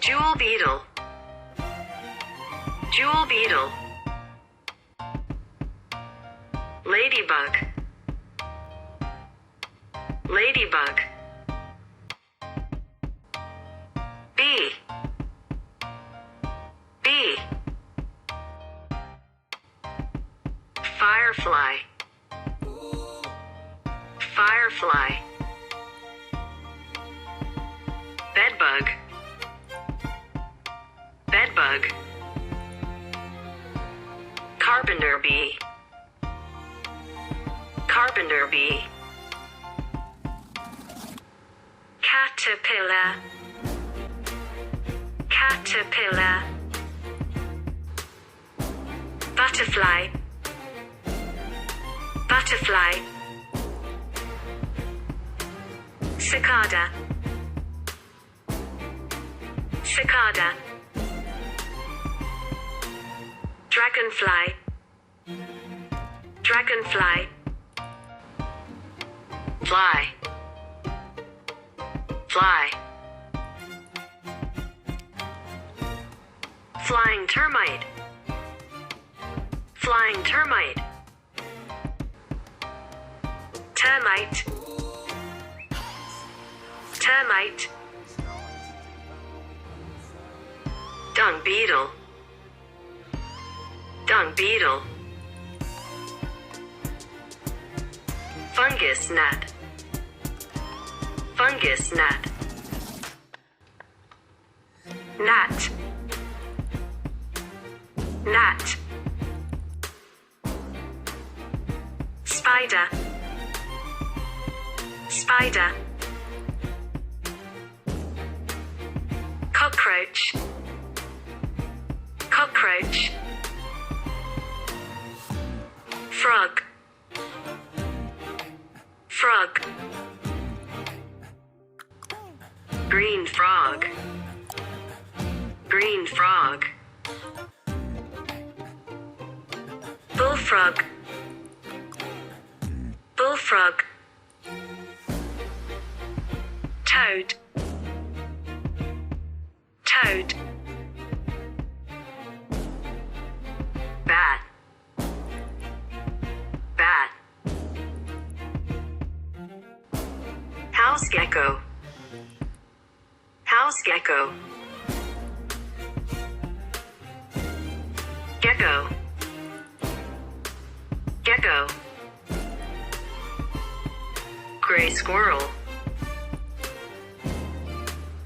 Jewel beetle. Jewel beetle. Ladybug. Ladybug. Bee. Bee. Firefly. Firefly. Bedbug. Bedbug. Carpenter bee. Carpenter bee. Caterpillar. Caterpillar. Butterfly. Butterfly. Cicada. Cicada. Dragonfly. Dragonfly. Fly. Fly. Flying termite. Flying termite. Termite. Termite. Dung beetle. Dung beetle. Fungus gnat. Fungus gnat. Gnat. Gnat. Spider. Spider. Cockroach. Cockroach. Frog. Frog. Green frog. Green frog. Bullfrog. Bullfrog. Toad. Toad. Bat. Bat. House-gecko. House-gecko. Gecko. Gecko. Gray-squirrel.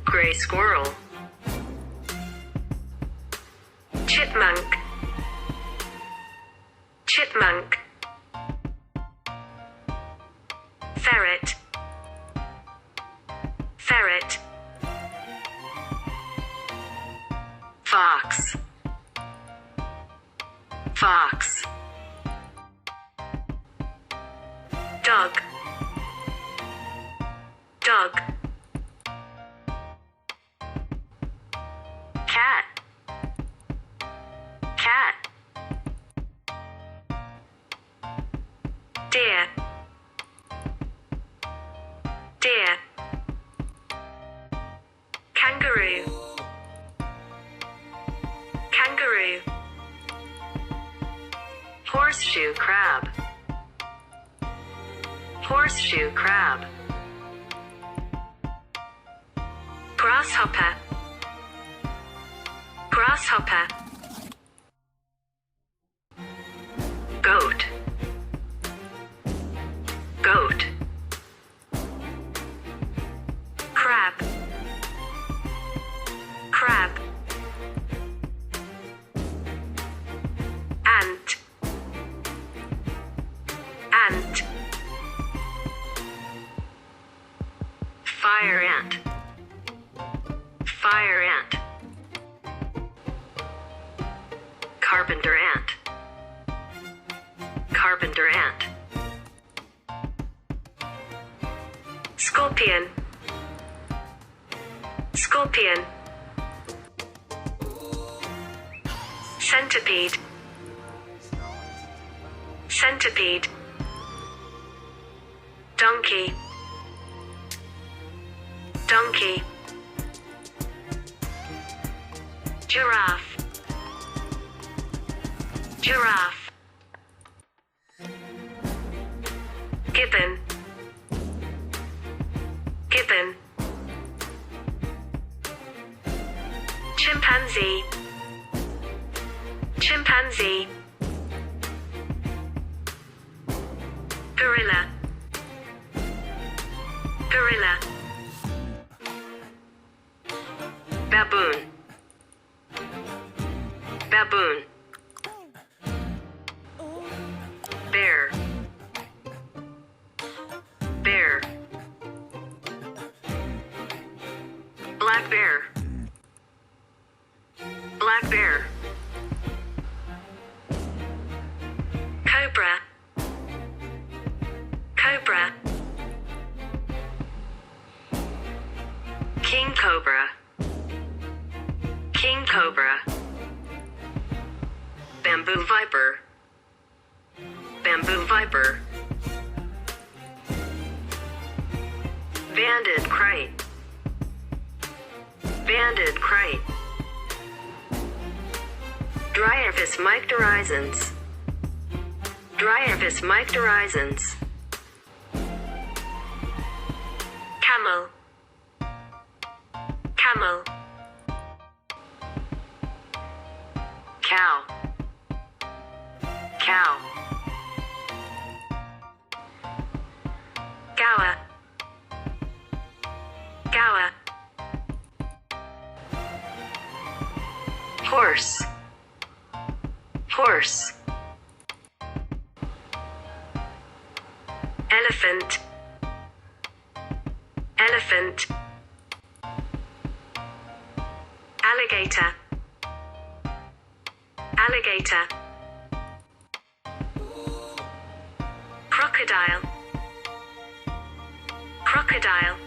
Gray-squirrel. Chipmunk. Chipmunk. Ferret. Ferret. Fox. Fox. Dog. Dog. Cat. Cat. Deer. Deer. Kangaroo. Kangaroo. Horseshoe crab. Horseshoe crab. Grasshopper. Grasshopper. Goat. Goat. Crab. Crab. Ant. Ant. Fire ant. Fire ant. Carpenter ant. Carpenter ant. Scorpion. Scorpion. Centipede. Centipede. Donkey. Donkey. Giraffe. Giraffe. Gibbon. Gibbon. Chimpanzee. Chimpanzee. Gorilla. Gorilla. Baboon. Baboon. Bear. Bear. Black bear. Black bear. Cobra. Cobra. King cobra. King cobra. Bamboo viper. Bamboo viper. Banded kite. Banded kite. Dryervis mycterizans. Dryervis mycterizans. Camel. Camel. Cow. Cow. Gower. Gower. Horse. Horse. Elephant. Elephant. Alligator. Alligator. Crocodile. Crocodile.